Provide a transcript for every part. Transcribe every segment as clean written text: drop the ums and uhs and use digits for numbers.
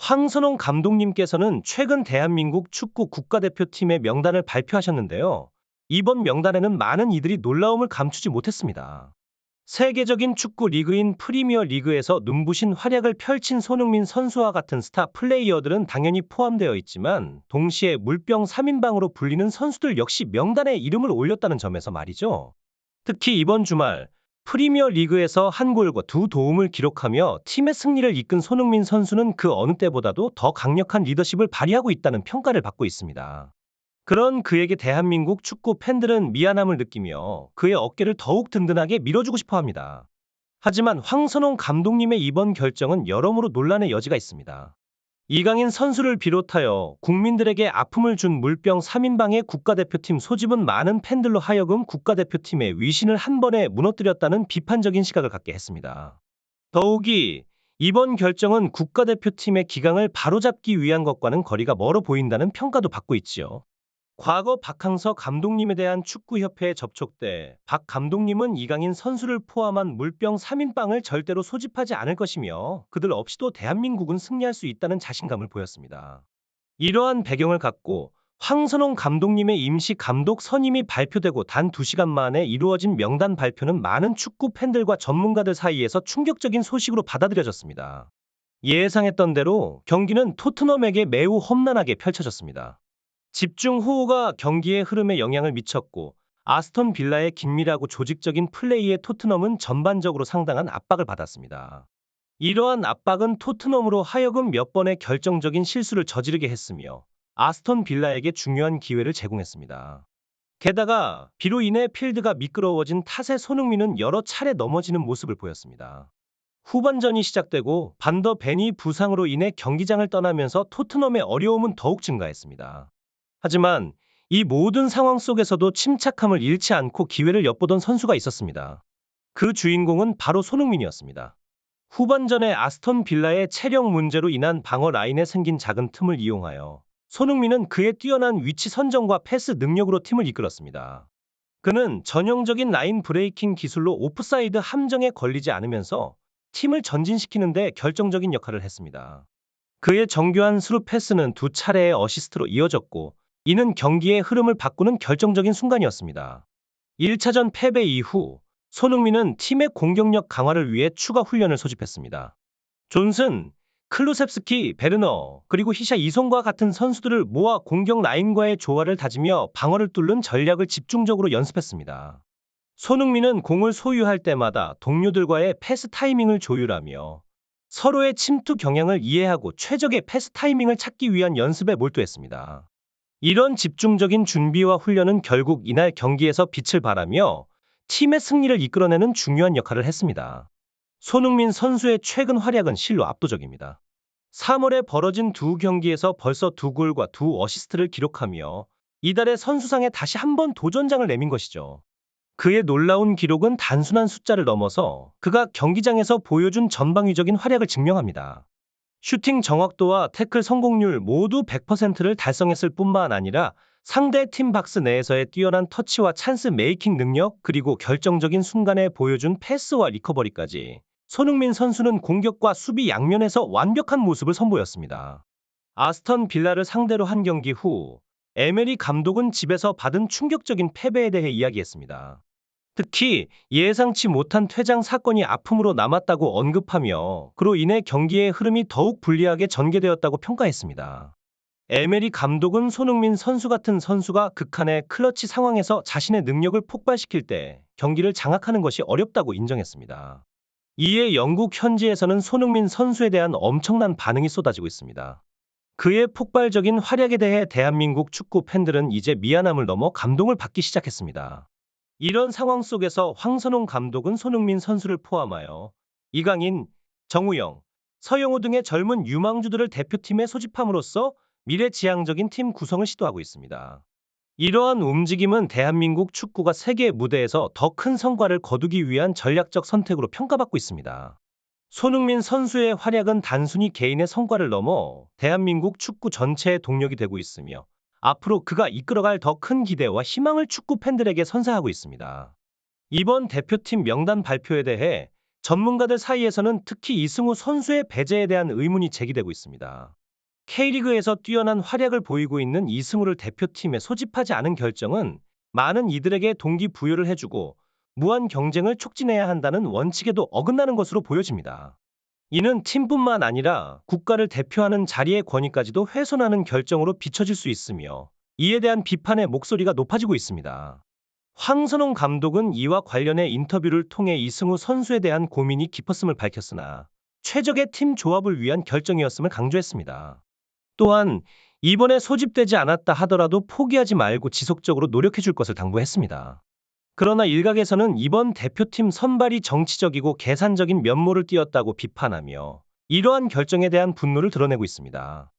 황선홍 감독님께서는 최근 대한민국 축구 국가대표팀의 명단을 발표하셨는데요. 이번 명단에는 많은 이들이 놀라움을 감추지 못했습니다. 세계적인 축구 리그인 프리미어 리그에서 눈부신 활약을 펼친 손흥민 선수와 같은 스타 플레이어들은 당연히 포함되어 있지만 동시에 물병 3인방으로 불리는 선수들 역시 명단에 이름을 올렸다는 점에서 말이죠. 특히 이번 주말 프리미어 리그에서 한 골과 두 도움을 기록하며 팀의 승리를 이끈 손흥민 선수는 그 어느 때보다도 더 강력한 리더십을 발휘하고 있다는 평가를 받고 있습니다. 그런 그에게 대한민국 축구 팬들은 미안함을 느끼며 그의 어깨를 더욱 든든하게 밀어주고 싶어 합니다. 하지만 황선홍 감독님의 이번 결정은 여러모로 논란의 여지가 있습니다. 이강인 선수를 비롯하여 국민들에게 아픔을 준 물병 3인방의 국가대표팀 소집은 많은 팬들로 하여금 국가대표팀의 위신을 한 번에 무너뜨렸다는 비판적인 시각을 갖게 했습니다. 더욱이 이번 결정은 국가대표팀의 기강을 바로잡기 위한 것과는 거리가 멀어 보인다는 평가도 받고 있지요. 과거 박항서 감독님에 대한 축구협회에 접촉돼 박 감독님은 이강인 선수를 포함한 물병 3인방을 절대로 소집하지 않을 것이며 그들 없이도 대한민국은 승리할 수 있다는 자신감을 보였습니다. 이러한 배경을 갖고 황선홍 감독님의 임시 감독 선임이 발표되고 단 2시간 만에 이루어진 명단 발표는 많은 축구 팬들과 전문가들 사이에서 충격적인 소식으로 받아들여졌습니다. 예상했던 대로 경기는 토트넘에게 매우 험난하게 펼쳐졌습니다. 집중 호우가 경기의 흐름에 영향을 미쳤고 아스톤 빌라의 긴밀하고 조직적인 플레이에 토트넘은 전반적으로 상당한 압박을 받았습니다. 이러한 압박은 토트넘으로 하여금 몇 번의 결정적인 실수를 저지르게 했으며 아스톤 빌라에게 중요한 기회를 제공했습니다. 게다가 비로 인해 필드가 미끄러워진 탓에 손흥민은 여러 차례 넘어지는 모습을 보였습니다. 후반전이 시작되고 반더 벤이 부상으로 인해 경기장을 떠나면서 토트넘의 어려움은 더욱 증가했습니다. 하지만 이 모든 상황 속에서도 침착함을 잃지 않고 기회를 엿보던 선수가 있었습니다. 그 주인공은 바로 손흥민이었습니다. 후반전에 아스톤 빌라의 체력 문제로 인한 방어 라인에 생긴 작은 틈을 이용하여 손흥민은 그의 뛰어난 위치 선정과 패스 능력으로 팀을 이끌었습니다. 그는 전형적인 라인 브레이킹 기술로 오프사이드 함정에 걸리지 않으면서 팀을 전진시키는 데 결정적인 역할을 했습니다. 그의 정교한 스루 패스는 2차례의 어시스트로 이어졌고 이는 경기의 흐름을 바꾸는 결정적인 순간이었습니다. 1차전 패배 이후 손흥민은 팀의 공격력 강화를 위해 추가 훈련을 소집했습니다. 존슨, 클루셉스키, 베르너, 그리고 히샤 이송과 같은 선수들을 모아 공격 라인과의 조화를 다지며 방어를 뚫는 전략을 집중적으로 연습했습니다. 손흥민은 공을 소유할 때마다 동료들과의 패스 타이밍을 조율하며 서로의 침투 경향을 이해하고 최적의 패스 타이밍을 찾기 위한 연습에 몰두했습니다. 이런 집중적인 준비와 훈련은 결국 이날 경기에서 빛을 발하며 팀의 승리를 이끌어내는 중요한 역할을 했습니다. 손흥민 선수의 최근 활약은 실로 압도적입니다. 3월에 벌어진 두 경기에서 벌써 2골과 2어시스트를 기록하며 이달의 선수상에 다시 한번 도전장을 내민 것이죠. 그의 놀라운 기록은 단순한 숫자를 넘어서 그가 경기장에서 보여준 전방위적인 활약을 증명합니다. 슈팅 정확도와 태클 성공률 모두 100%를 달성했을 뿐만 아니라 상대 팀 박스 내에서의 뛰어난 터치와 찬스 메이킹 능력 그리고 결정적인 순간에 보여준 패스와 리커버리까지 손흥민 선수는 공격과 수비 양면에서 완벽한 모습을 선보였습니다. 아스턴 빌라를 상대로 한 경기 후 에메리 감독은 집에서 받은 충격적인 패배에 대해 이야기했습니다. 특히 예상치 못한 퇴장 사건이 아픔으로 남았다고 언급하며 그로 인해 경기의 흐름이 더욱 불리하게 전개되었다고 평가했습니다. 에메리 감독은 손흥민 선수 같은 선수가 극한의 클러치 상황에서 자신의 능력을 폭발시킬 때 경기를 장악하는 것이 어렵다고 인정했습니다. 이에 영국 현지에서는 손흥민 선수에 대한 엄청난 반응이 쏟아지고 있습니다. 그의 폭발적인 활약에 대해 대한민국 축구 팬들은 이제 미안함을 넘어 감동을 받기 시작했습니다. 이런 상황 속에서 황선홍 감독은 손흥민 선수를 포함하여 이강인, 정우영, 서영호 등의 젊은 유망주들을 대표팀에 소집함으로써 미래지향적인 팀 구성을 시도하고 있습니다. 이러한 움직임은 대한민국 축구가 세계 무대에서 더 큰 성과를 거두기 위한 전략적 선택으로 평가받고 있습니다. 손흥민 선수의 활약은 단순히 개인의 성과를 넘어 대한민국 축구 전체의 동력이 되고 있으며 앞으로 그가 이끌어갈 더 큰 기대와 희망을 축구 팬들에게 선사하고 있습니다. 이번 대표팀 명단 발표에 대해 전문가들 사이에서는 특히 이승우 선수의 배제에 대한 의문이 제기되고 있습니다. K리그에서 뛰어난 활약을 보이고 있는 이승우를 대표팀에 소집하지 않은 결정은 많은 이들에게 동기부여를 해주고 무한 경쟁을 촉진해야 한다는 원칙에도 어긋나는 것으로 보여집니다. 이는 팀뿐만 아니라 국가를 대표하는 자리의 권위까지도 훼손하는 결정으로 비춰질 수 있으며 이에 대한 비판의 목소리가 높아지고 있습니다. 황선홍 감독은 이와 관련해 인터뷰를 통해 이승우 선수에 대한 고민이 깊었음을 밝혔으나 최적의 팀 조합을 위한 결정이었음을 강조했습니다. 또한 이번에 소집되지 않았다 하더라도 포기하지 말고 지속적으로 노력해 줄 것을 당부했습니다. 그러나 일각에서는 이번 대표팀 선발이 정치적이고 계산적인 면모를 띄었다고 비판하며 이러한 결정에 대한 분노를 드러내고 있습니다.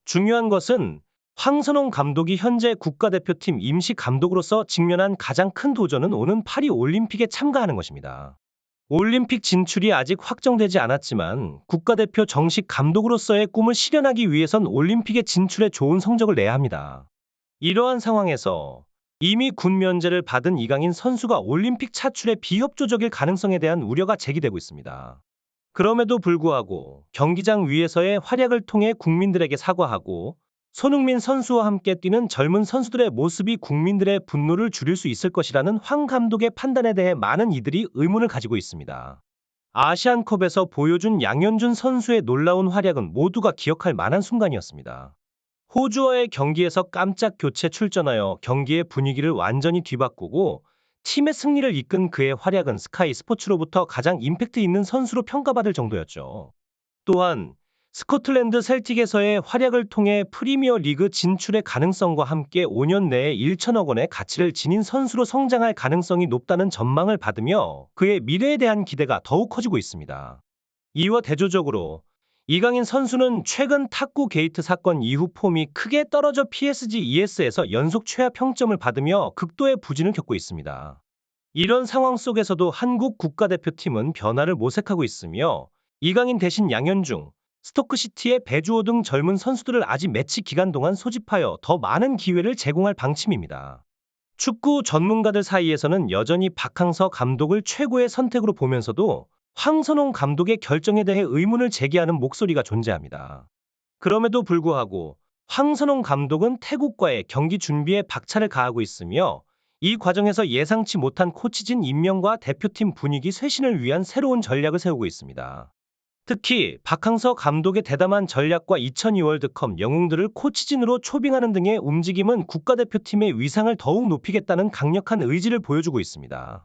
중요한 것은 황선홍 감독이 현재 국가대표팀 임시 감독으로서 직면한 가장 큰 도전은 오는 파리 올림픽에 참가하는 것입니다. 올림픽 진출이 아직 확정되지 않았지만 국가대표 정식 감독으로서의 꿈을 실현하기 위해선 올림픽에 진출해 좋은 성적을 내야 합니다. 이러한 상황에서 이미 군 면제를 받은 이강인 선수가 올림픽 차출에 비협조적일 가능성에 대한 우려가 제기되고 있습니다. 그럼에도 불구하고 경기장 위에서의 활약을 통해 국민들에게 사과하고 손흥민 선수와 함께 뛰는 젊은 선수들의 모습이 국민들의 분노를 줄일 수 있을 것이라는 황 감독의 판단에 대해 많은 이들이 의문을 가지고 있습니다. 아시안컵에서 보여준 양현준 선수의 놀라운 활약은 모두가 기억할 만한 순간이었습니다. 호주와의 경기에서 깜짝 교체 출전하여 경기의 분위기를 완전히 뒤바꾸고 팀의 승리를 이끈 그의 활약은 스카이 스포츠로부터 가장 임팩트 있는 선수로 평가받을 정도였죠. 또한 스코틀랜드 셀틱에서의 활약을 통해 프리미어 리그 진출의 가능성과 함께 5년 내에 1천억 원의 가치를 지닌 선수로 성장할 가능성이 높다는 전망을 받으며 그의 미래에 대한 기대가 더욱 커지고 있습니다. 이와 대조적으로 이강인 선수는 최근 탁구 게이트 사건 이후 폼이 크게 떨어져 PSG ES에서 연속 최하 평점을 받으며 극도의 부진을 겪고 있습니다. 이런 상황 속에서도 한국 국가대표팀은 변화를 모색하고 있으며 이강인 대신 양현중, 스토크시티의 배주호 등 젊은 선수들을 아직 매치 기간 동안 소집하여 더 많은 기회를 제공할 방침입니다. 축구 전문가들 사이에서는 여전히 박항서 감독을 최고의 선택으로 보면서도 황선홍 감독의 결정에 대해 의문을 제기하는 목소리가 존재합니다. 그럼에도 불구하고 황선홍 감독은 태국과의 경기 준비에 박차를 가하고 있으며 이 과정에서 예상치 못한 코치진 임명과 대표팀 분위기 쇄신을 위한 새로운 전략을 세우고 있습니다. 특히 박항서 감독의 대담한 전략과 2002 월드컵 영웅들을 코치진으로 초빙하는 등의 움직임은 국가대표팀의 위상을 더욱 높이겠다는 강력한 의지를 보여주고 있습니다.